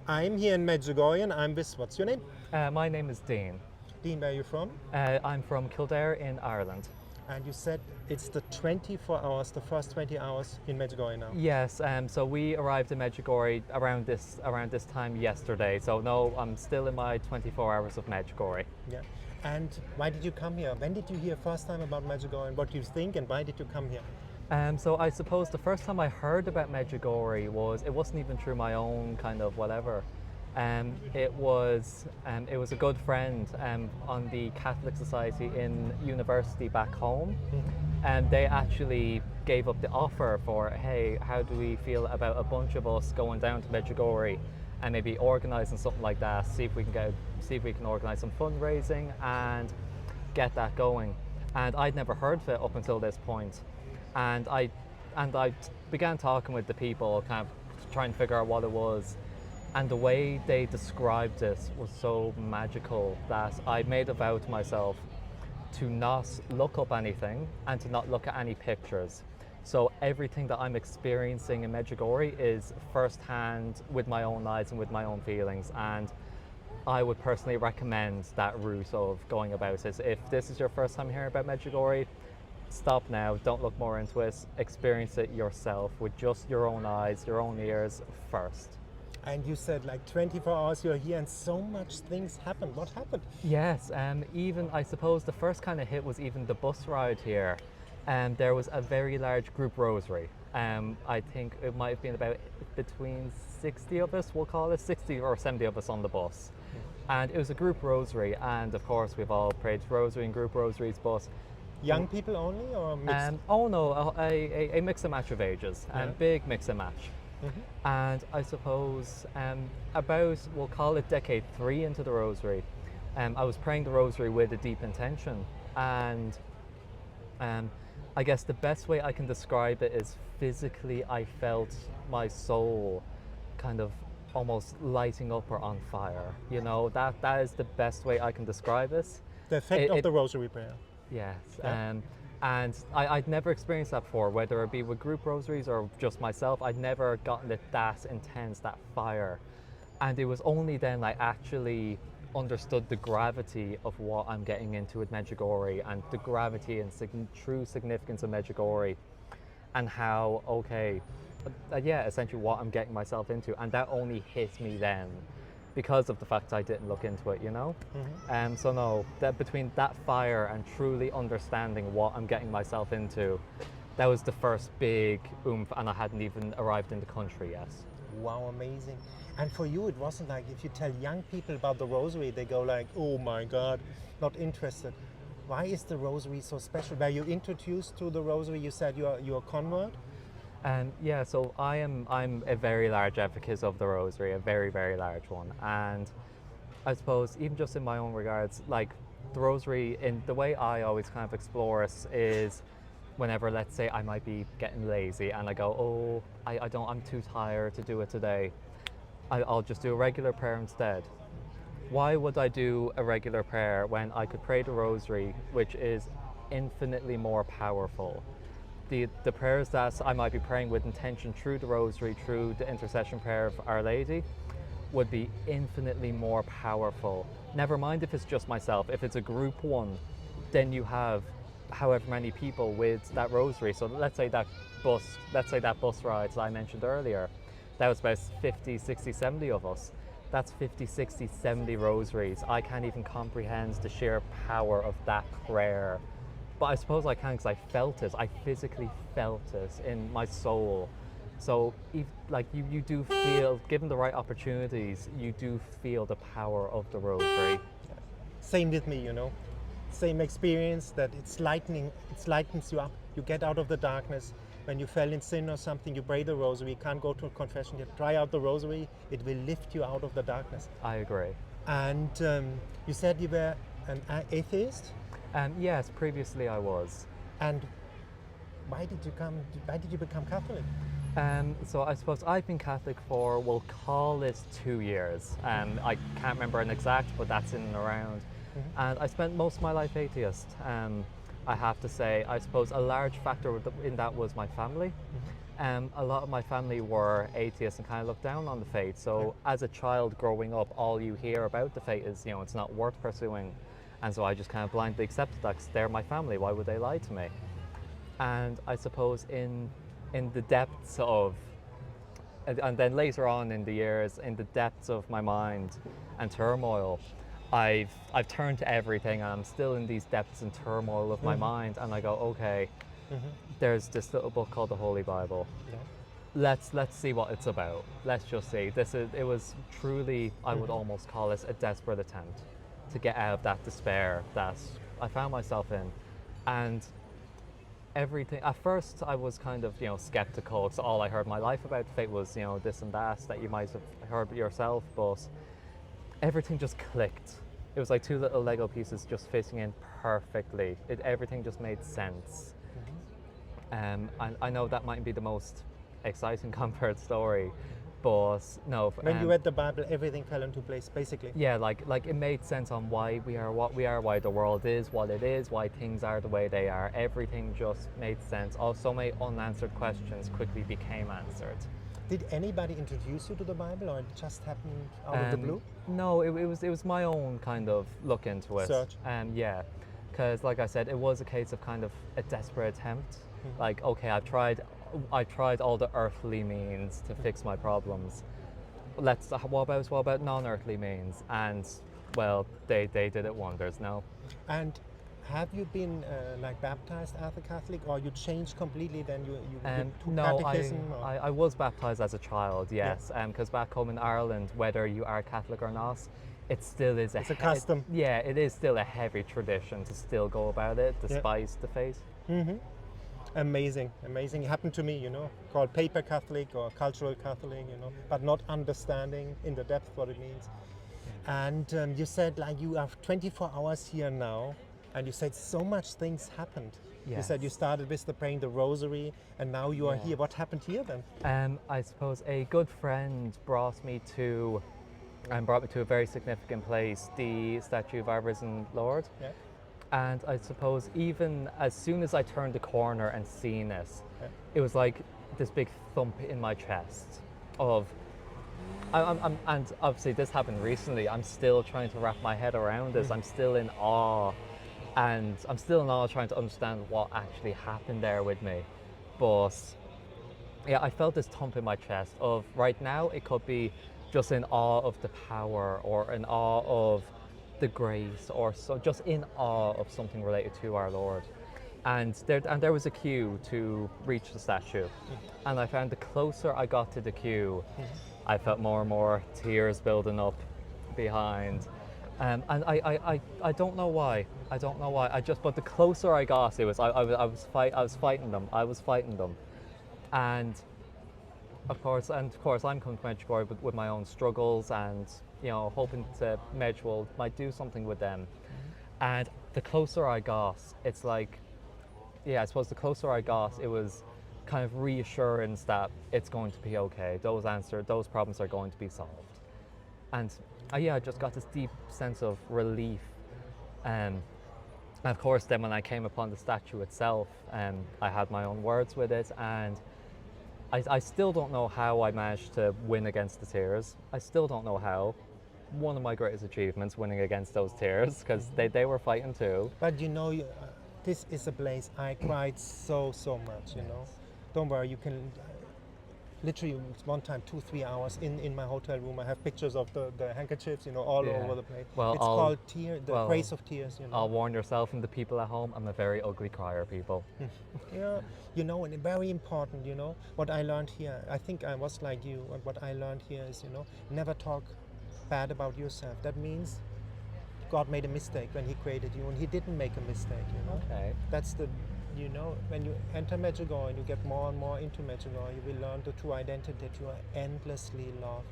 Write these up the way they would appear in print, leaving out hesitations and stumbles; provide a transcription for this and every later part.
I'm here in Medjugorje and I'm with, what's your name? My name is Dean. Dean, where are you from? I'm from Kildare in Ireland. And you said it's the 24 hours, the first 20 hours in Medjugorje now. Yes, so we arrived in Medjugorje around this time yesterday. So no, I'm still in my 24 hours of Medjugorje. Yeah. And why did you come here? When did you hear first time about Medjugorje and what do you think and why did you come here? So I suppose the first time I heard about Medjugorje it wasn't even through my own kind of whatever. It was a good friend on the Catholic Society in university back home, and they actually gave up the offer for, hey, how do we feel about a bunch of us going down to Medjugorje and maybe organising something like that, see if we can organise some fundraising and get that going. And I'd never heard of it up until this point. And I began talking with the people, kind of trying to figure out what it was. And the way they described it was so magical that I made a vow to myself to not look up anything and to not look at any pictures. So everything that I'm experiencing in Medjugorje is firsthand with my own eyes and with my own feelings. And I would personally recommend that route of going about it. If this is your first time hearing about Medjugorje, stop now, don't look more into it, experience it yourself with just your own eyes, your own ears first. And you said like 24 hours you're here and so much things happened. What happened? Yes, even I suppose the first kind of hit was even the bus ride here. There was a very large group rosary. I think it might have been about between 60 of us, we'll call it, 60 or 70 of us on the bus. And it was a group rosary, and of course we've all prayed rosary and group rosaries, but young people only or mixed? Oh no, a mix and match of ages, big mix and match. And I suppose we'll call it decade 3 into the rosary, I was praying the rosary with a deep intention, and I guess the best way I can describe it is physically I felt my soul kind of almost lighting up or on fire. You know, that is the best way I can describe it. The effect of the rosary prayer. Yes, Yeah. And I'd never experienced that before, whether it be with group rosaries or just myself. I'd never gotten it that intense, that fire. And it was only then I actually understood the gravity of what I'm getting into with Medjugorje and the gravity and true significance of Medjugorje and how, essentially what I'm getting myself into. And that only hit me then, because of the fact I didn't look into it, you know? So no, that between that fire and truly understanding what I'm getting myself into, that was the first big oomph, and I hadn't even arrived in the country yet. Wow, amazing. And for you, it wasn't like if you tell young people about the rosary, they go like, oh my God, not interested. Why is the rosary so special? Were you introduced to the rosary? You said you're a convert? So I'm a very large advocate of the rosary, a very, very large one. And I suppose even just in my own regards, like the rosary, in the way I always kind of explore it is whenever, let's say, I might be getting lazy and I go, I'm too tired to do it today. I'll just do a regular prayer instead. Why would I do a regular prayer when I could pray the rosary, which is infinitely more powerful? The prayers that I might be praying with intention through the rosary, through the intercession prayer of Our Lady, would be infinitely more powerful. Never mind if it's just myself. If it's a group one, then you have however many people with that rosary. So let's say that bus ride that I mentioned earlier, that was about 50, 60, 70 of us. That's 50, 60, 70 rosaries. I can't even comprehend the sheer power of that prayer. But I suppose I can because I felt it. I physically felt it in my soul. So you do feel, given the right opportunities, you do feel the power of the rosary. Same with me, you know. Same experience, that it lightens you up. You get out of the darkness. When you fell in sin or something, you pray the rosary. You can't go to a confession. You try out the rosary. It will lift you out of the darkness. I agree. And you said you were an atheist? Yes, previously I was. And why did you become Catholic? So I suppose I've been Catholic for, we'll call it 2 years. I can't remember an exact, but that's in and around. And I spent most of my life atheist. I have to say, I suppose a large factor in that was my family. A lot of my family were atheists and kind of looked down on the faith. So as a child growing up, all you hear about the faith is, it's not worth pursuing. And so I just kind of blindly accepted that 'cause they're my family. Why would they lie to me? And I suppose in the depths of, and then later on in the years, in the depths of my mind and turmoil, I've turned to everything, and I'm still in these depths and turmoil of my mind, and I go, okay, there's this little book called the Holy Bible. Yeah. Let's see what it's about. Let's just see. It was truly, I would almost call this a desperate attempt to get out of that despair that I found myself in. And everything, at first I was kind of, skeptical, because all I heard my life about faith was, this and that you might have heard yourself, but everything just clicked. It was like two little Lego pieces just fitting in perfectly. Everything just made sense. And I know that might be the most exciting convert story, but no. When you read the Bible, everything fell into place, basically. Yeah, like it made sense on why we are what we are, why the world is what it is, why things are the way they are. Everything just made sense. Also, many unanswered questions quickly became answered. Did anybody introduce you to the Bible, or it just happened out of the blue? No, it was my own kind of look into it. Search. Yeah, because like I said, it was a case of kind of a desperate attempt. Like, okay, I tried all the earthly means to fix my problems. What about non-earthly means? And well, they did it wonders. No. And have you been baptized as a Catholic, or you changed completely? Then you took No, catechism? I was baptized as a child. Yes, because back home in Ireland, whether you are Catholic or not, it still is It's a custom. it is still a heavy tradition to still go about it despite the faith. Amazing. It happened to me, called paper Catholic or cultural Catholic, but not understanding in the depth what it means. And you said you have 24 hours here now, and you said so much things happened. Yes. You said you started with praying the Rosary, and now you are here. What happened here then? I suppose a good friend brought me to a very significant place, the statue of our risen Lord. Yeah. And I suppose even as soon as I turned the corner and seen it, it was like this big thump in my chest of, and obviously this happened recently, I'm still trying to wrap my head around this, I'm still in awe, and I'm still in awe trying to understand what actually happened there with me. But yeah, I felt this thump in my chest of, right now it could be just in awe of the power, or in awe of the grace, or so just in awe of something related to our Lord. And there was a queue to reach the statue, and I found the closer I got to the queue, I felt more and more tears building up behind. And I don't know why. But the closer I got, it was I was fighting them. And of course, I'm coming to Medjugorje with my own struggles, and hoping to Medjugorje might do something with them. And the closer I got, it's like, I suppose the closer I got, it was kind of reassurance that it's going to be okay. Those problems are going to be solved. And I just got this deep sense of relief. And of course, then when I came upon the statue itself, I had my own words with it, and I still don't know how I managed to win against the tears. I still don't know how. One of my greatest achievements, winning against those tears, because they were fighting too. But this is a place I cried so much, Don't worry, you can literally one time 2-3 hours in my hotel room. I have pictures of the handkerchiefs, all over the place. Well, it's called the Grace of Tears. I'll warn yourself and the people at home, I'm a very ugly crier, people. Yeah, and very important, what I learned here. I think I was like you, and what I learned here is, never talk bad about yourself. That means God made a mistake when He created you, and He didn't make a mistake. Okay. That's the, when you enter Medjugorje and you get more and more into Medjugorje, you will learn the true identity, that you are endlessly loved.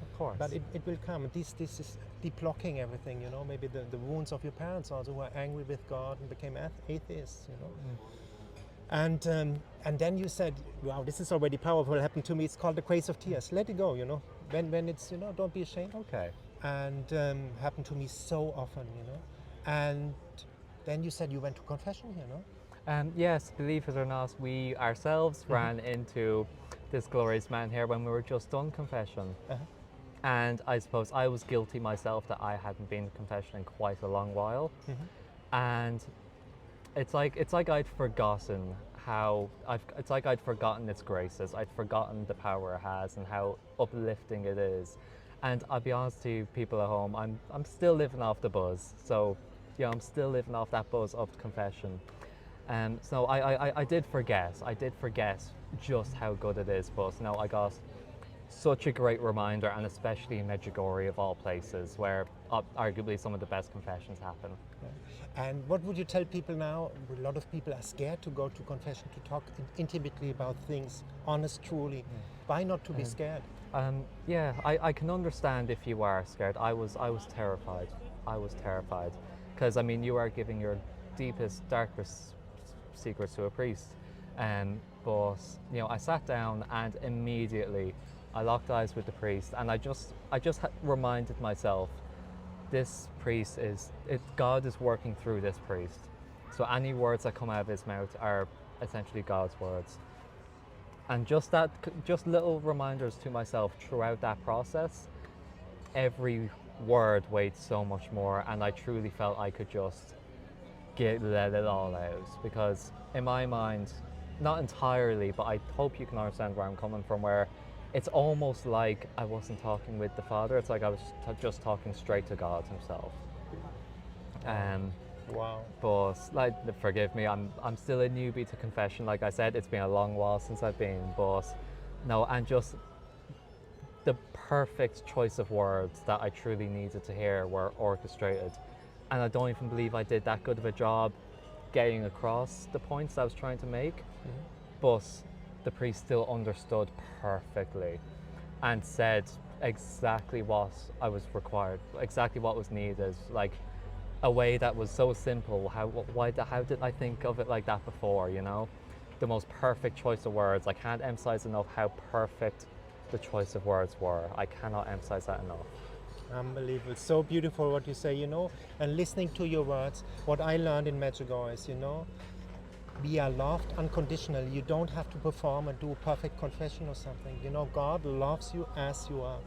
Of course. But it will come. This is deblocking everything. Maybe the wounds of your parents also, who are angry with God and became atheists. And then you said, wow, this is already powerful. It happened to me. It's called the Grace of Tears. Let it go. When it's, don't be ashamed. Okay. And happened to me so often. And then you said you went to confession here, no? Yes, believe it or not, we ourselves ran into this glorious man here when we were just done confession. Uh-huh. And I suppose I was guilty myself that I hadn't been to confession in quite a long while. And it's like I'd forgotten it's like I'd forgotten its graces. I'd forgotten the power it has and how uplifting it is. And I'll be honest to you, people at home, I'm still living off the buzz. So, yeah, I'm still living off that buzz of confession. So I did forget. I did forget just how good it is. But no, I got such a great reminder, and especially in Medjugorje of all places, where arguably some of the best confessions happen. Yeah. And what would you tell people now? A lot of people are scared to go to confession, to talk intimately about things, honest, truly. Why not to be scared? Yeah, I can understand if you are scared. I was terrified. I was terrified. Because, I mean, you are giving your deepest, darkest secrets to a priest. But, you know, I sat down and immediately I locked eyes with the priest, and I just reminded myself, this priest God is working through this priest. So any words that come out of his mouth are essentially God's words. And just little reminders to myself throughout that process, every word weighed so much more, and I truly felt I could just let it all out. Because in my mind, not entirely, but I hope you can understand where I'm coming from, where it's almost like I wasn't talking with the Father. It's like I was just talking straight to God himself. Wow. But, like, forgive me, I'm still a newbie to confession. Like I said, it's been a long while since I've been, but no, and just the perfect choice of words that I truly needed to hear were orchestrated. And I don't even believe I did that good of a job getting across the points I was trying to make. But the priest still understood perfectly and said exactly what I was required, exactly what was needed, like a way that was so simple. How did I think of it like that before, you know? The most perfect choice of words. I can't emphasize enough how perfect the choice of words were. I cannot emphasize that enough. Unbelievable. So beautiful what you say, you know, and listening to your words, what I learned in Medjugorje is, you know, we are loved unconditionally. You don't have to perform and do a perfect confession or something. You know, God loves you as you are,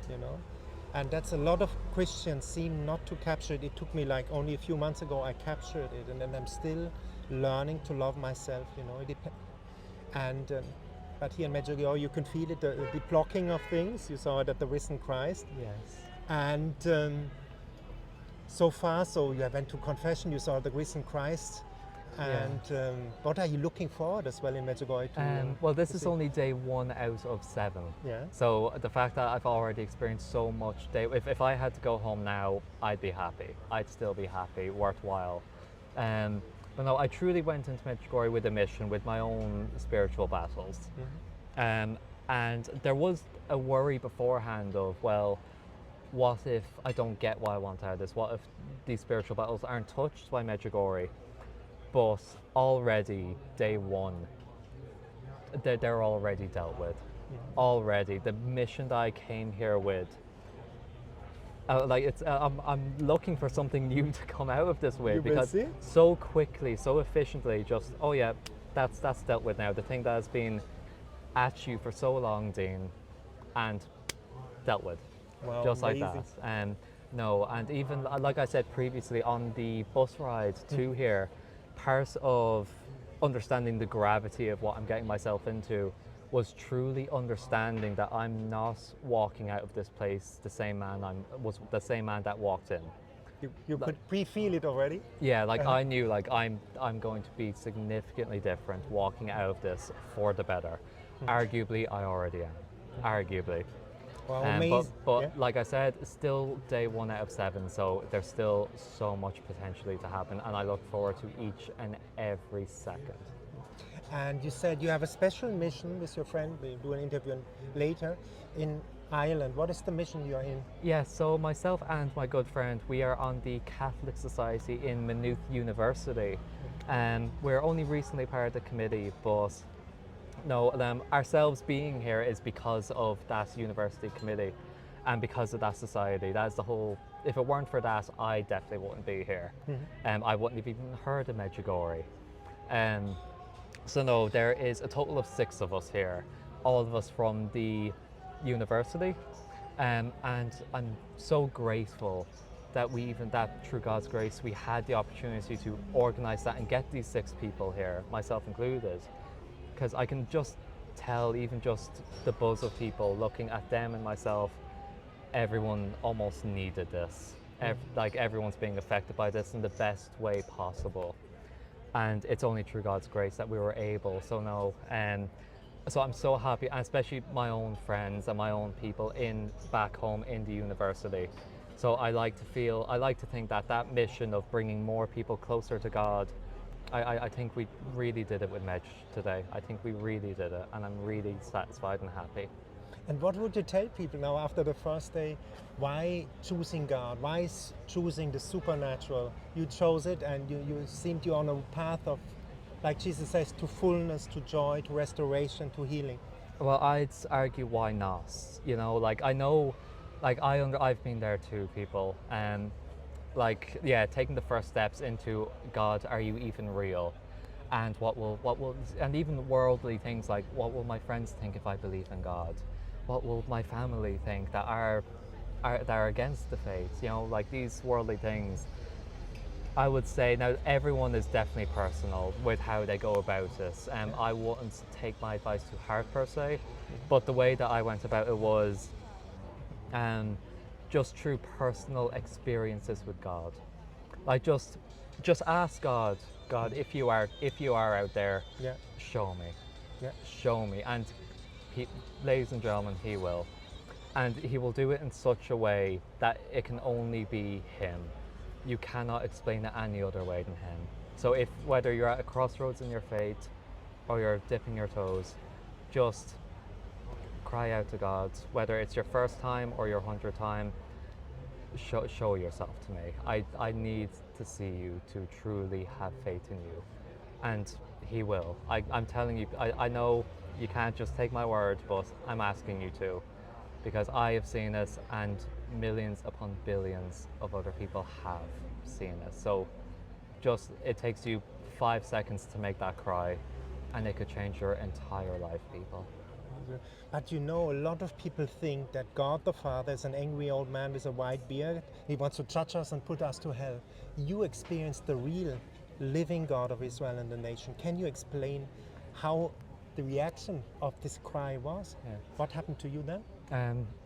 you know. And that's a lot of Christians seem not to capture it. It took me like only a few months ago I captured it, and then I'm still learning to love myself, you know. But here in Medjugorje you can feel it, the blocking of things. You saw it at the risen Christ. Yes. And so far, so you went to confession, you saw the risen Christ. And what are you looking forward as well in Medjugorje to? Well, this is only day 1 out of 7. Yeah. So the fact that I've already experienced so much, if I had to go home now, I'd be happy. I'd still be happy, worthwhile. But no, I truly went into Medjugorje with a mission, with my own spiritual battles. And there was a worry beforehand of, well, what if I don't get what I want out of this? What if these spiritual battles aren't touched by Medjugorje? But already, day 1, they're already dealt with. Already, the mission that I came here with, I'm looking for something new to come out of this with, because so quickly, so efficiently, just, oh yeah, that's dealt with now. The thing that has been at you for so long, Dean, and dealt with, just amazing. like that. No, and even like I said previously on the bus ride to here, part of understanding the gravity of what I'm getting myself into was truly understanding that I'm not walking out of this place the same man was the same man that walked in. You could pre-feel it already? Yeah, like I knew, like I'm going to be significantly different walking out of this for the better. Arguably, I already am. Arguably. Wow, amazing. But like I said, still day 1 out of 7, so there's still so much potentially to happen, and I look forward to each and every second. And you said you have a special mission with your friend. We'll do an interview later in Ireland. What is the mission you are in? Yeah, so myself and my good friend, we are on the Catholic Society in Maynooth University. We're only recently part of the committee, but no, ourselves being here is because of that university committee and because of that society. That's the whole, if it weren't for that, I definitely wouldn't be here. I wouldn't have even heard of Medjugorje. Um, so no, there is a total of 6 of us here, all of us from the university, and I'm so grateful that that through God's grace, we had the opportunity to organise that and get these 6 people here, myself included, because I can just tell, even just the buzz of people looking at them and myself, everyone almost needed this. Like everyone's being affected by this in the best way possible, and it's only through God's grace that we were able. So no, so I'm so happy, and especially my own friends and my own people back home in the university. So I like to think that that mission of bringing more people closer to God, I think we really did it with Medj today. I think we really did it, and I'm really satisfied and happy. And what would you tell people now after the first day? Why choosing God? Why choosing the supernatural? You chose it, and you seemed you're on a path of, like Jesus says, to fullness, to joy, to restoration, to healing. Well, I'd argue why not? You know, like I know, like I've been there too, people, and like yeah, taking the first steps into God, are you even real? And what will, and even worldly things like what will my friends think if I believe in God? What will my family think that are against the faith? You know, like these worldly things. I would say now everyone is definitely personal with how they go about this. I wouldn't take my advice to heart per se, but the way that I went about it was just through personal experiences with God. Like just ask God, if you are out there, Yeah. show me, Yeah. show me, and ladies and gentlemen, He will, and He will do it in such a way that it can only be Him. You cannot explain it any other way than Him. So whether you're at a crossroads in your faith or you're dipping your toes, just cry out to God. Whether it's your first time or your 100th time, show yourself to me. I need to see you to truly have faith in you, and He will. I'm telling you, I know you can't just take my word, but I'm asking you to, because I have seen this, and millions upon billions of other people have seen this. So it takes you 5 seconds to make that cry, and it could change your entire life, people. But you know, a lot of people think that God the Father is an angry old man with a white beard. He wants to judge us and put us to hell. You experienced the real living God of Israel and the nation. Can you explain how the reaction of this cry was? Yeah. What happened to you then?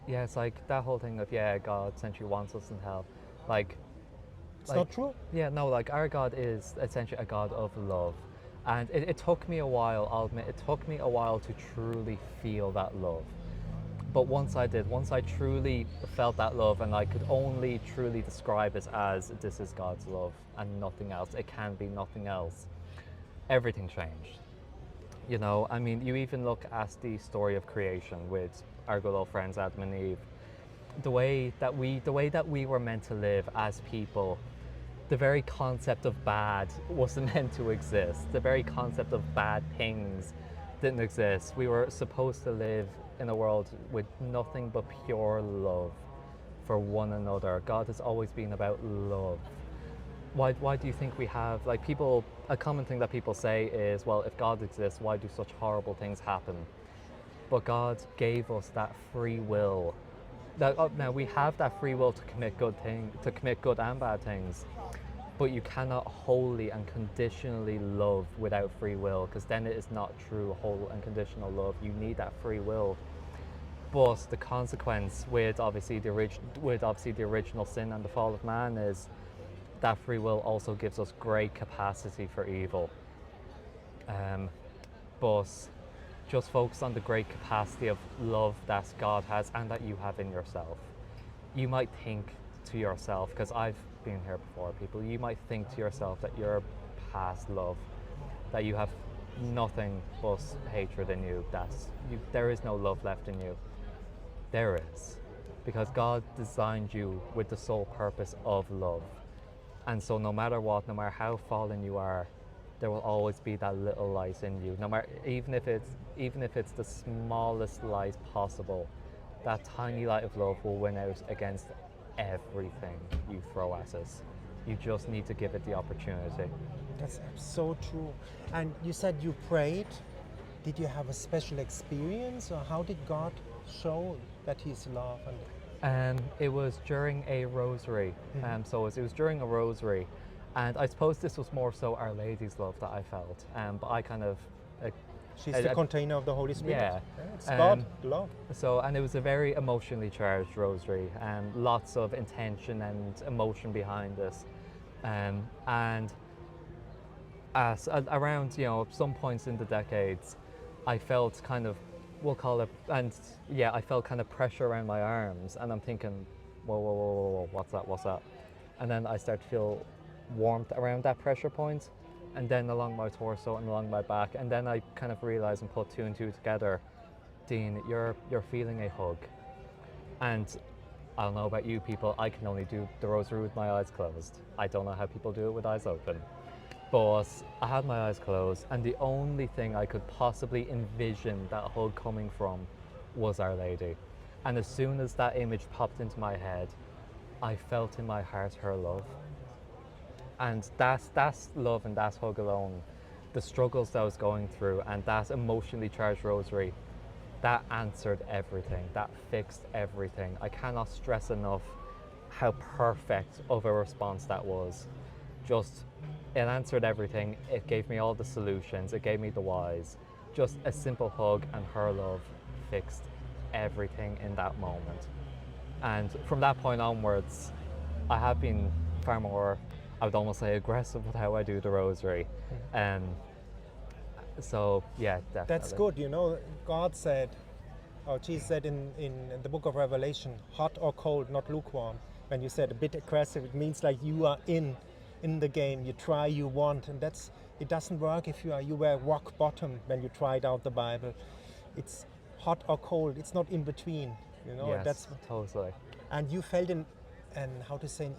Yeah, it's like that whole thing of God essentially wants us in hell. It's not true. Yeah, no, like our God is essentially a God of love. And it took me a while, I'll admit, it took me a while to truly feel that love. But once I truly felt that love, and I could only truly describe it as this is God's love and nothing else, it can be nothing else, everything changed. You know, I mean, you even look at the story of creation with our good old friends Adam and Eve. The way that we were meant to live as people, the very concept of bad wasn't meant to exist. The very concept of bad things didn't exist. We were supposed to live in a world with nothing but pure love for one another. God has always been about love. Why do you think we have, like, people, a common thing that people say is, well, if God exists, why do such horrible things happen? But God gave us that free will. Now we have that free will to commit good and bad things, but you cannot wholly and conditionally love without free will, because then it is not true whole and conditional love. You need that free will. But the consequence with obviously the original sin and the fall of man is that free will also gives us great capacity for evil. But just focus on the great capacity of love that God has and that you have in yourself. You might think to yourself, because I've been here before, people, you might think to yourself that you're past love, that you have nothing but hatred in you, there is no love left in you. There is, because God designed you with the sole purpose of love. And so no matter what, no matter how fallen you are, there will always be that little light in you. No matter, even if it's the smallest light possible, that tiny light of love will win out against everything you throw at us. You just need to give it the opportunity. That's so true. And you said you prayed. Did you have a special experience, or how did God show that He's love? It was during a rosary. It was during a rosary, and I suppose this was more so Our Lady's love that I felt. But I kind of, She's the container of the Holy Spirit. yeah. It's God, love. And it was a very emotionally charged rosary, and lots of intention and emotion behind this. And around some points in the decades, I felt kind of, we'll call it, and yeah, I felt kind of pressure around my arms, and I'm thinking, whoa, what's that? And then I start to feel warmth around that pressure point, and then along my torso and along my back, and then I kind of realised and put two and two together. Dean, you're feeling a hug, and I don't know about you people, I can only do the rosary with my eyes closed. I don't know how people do it with eyes open. But I had my eyes closed, and the only thing I could possibly envision that hug coming from was Our Lady. And as soon as that image popped into my head, I felt in my heart her love. And that's love, and that hug alone, the struggles that I was going through, and that emotionally charged rosary, that answered everything, that fixed everything. I cannot stress enough how perfect of a response that was. It answered everything. It gave me all the solutions. It gave me the whys. Just a simple hug and her love fixed everything in that moment. And from that point onwards, I have been far more, I would almost say, aggressive with how I do the rosary. So yeah, definitely. That's good. God said, or Jesus said in the book of Revelation, hot or cold, not lukewarm. When you said a bit aggressive, it means like you are in the game. You try, you want, and it doesn't work if you were rock bottom when you tried out the Bible. It's hot or cold. It's not in between. Yes, that's totally. And you felt an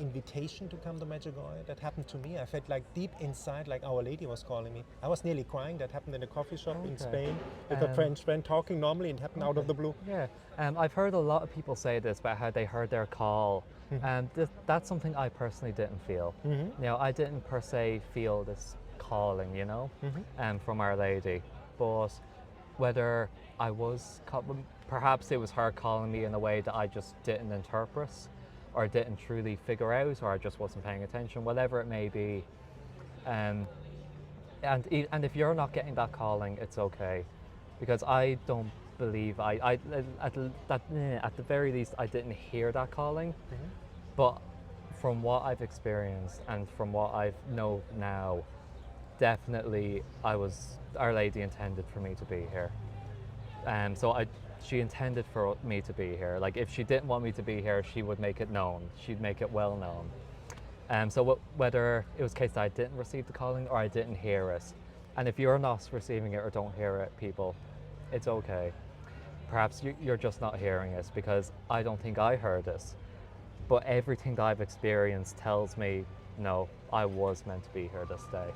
invitation to come to Medjugorje. That happened to me. I felt like deep inside, like Our Lady was calling me. I was nearly crying. That happened in a coffee shop in Spain with a French friend talking normally, and it happened out of the blue. Yeah, I've heard a lot of people say this about how they heard their call, and that's something I personally didn't feel. I didn't per se feel this calling, from Our Lady, but whether I was, perhaps it was her calling me in a way that I just didn't interpret, or didn't truly figure out, or I just wasn't paying attention, whatever it may be. And if you're not getting that calling, it's okay, because I don't believe at the very least I didn't hear that calling. But from what I've experienced and from what I know now, definitely Our Lady intended for me to be here. She intended for me to be here. Like, if she didn't want me to be here, she would make it known. She'd make it well known. Whether it was a case that I didn't receive the calling or I didn't hear it, and if you're not receiving it or don't hear it, people, it's okay. Perhaps you're just not hearing it, because I don't think I heard it. But everything that I've experienced tells me, no, I was meant to be here this day.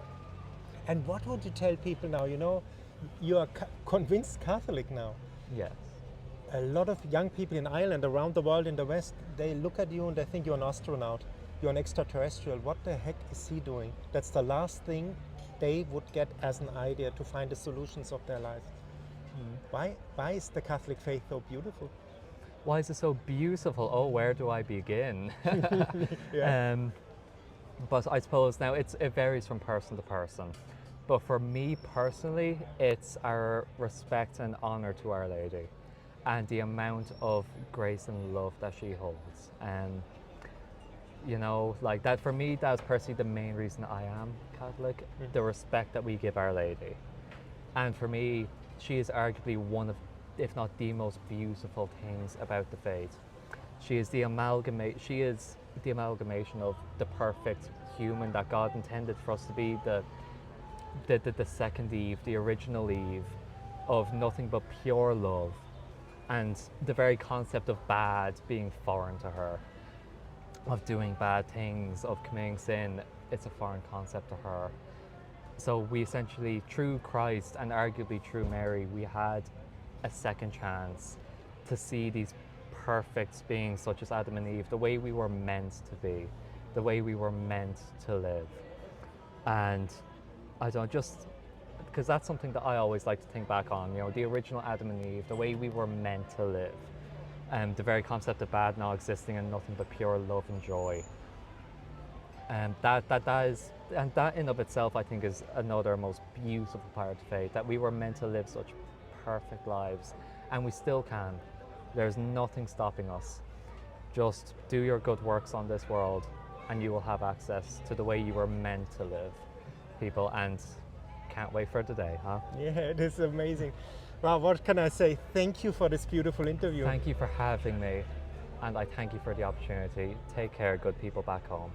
And what would you tell people now? You are convinced Catholic now. Yes. A lot of young people in Ireland, around the world, in the West, they look at you and they think you're an astronaut, you're an extraterrestrial. What the heck is he doing? That's the last thing they would get as an idea to find the solutions of their life. Why is the Catholic faith so beautiful? Why is it so beautiful? Oh, where do I begin? Yeah. But I suppose now it varies from person to person. But for me personally, it's our respect and honor to Our Lady, and the amount of grace and love that she holds. Like that, for me, that's personally the main reason I am Catholic, the respect that we give Our Lady. And for me, she is arguably one of, if not the most beautiful things about the faith. She is the amalgamation of the perfect human that God intended for us to be, the second Eve, the original Eve, of nothing but pure love, and the very concept of bad being foreign to her, of doing bad things, of committing sin, it's a foreign concept to her. So we essentially, through Christ and arguably through Mary, we had a second chance to see these perfect beings such as Adam and Eve, the way we were meant to be, the way we were meant to live. And I don't just because that's something that I always like to think back on. You know, the original Adam and Eve, the way we were meant to live, and the very concept of bad not existing and nothing but pure love and joy. And that is, and that in of itself, I think, is another most beautiful part of faith. That we were meant to live such perfect lives, and we still can. There's nothing stopping us. Just do your good works on this world, and you will have access to the way you were meant to live, people. And can't wait for the day, huh? Yeah, it is amazing. Well, what can I say? Thank you for this beautiful interview. Thank you for having me, and I thank you for the opportunity. Take care, good people back home.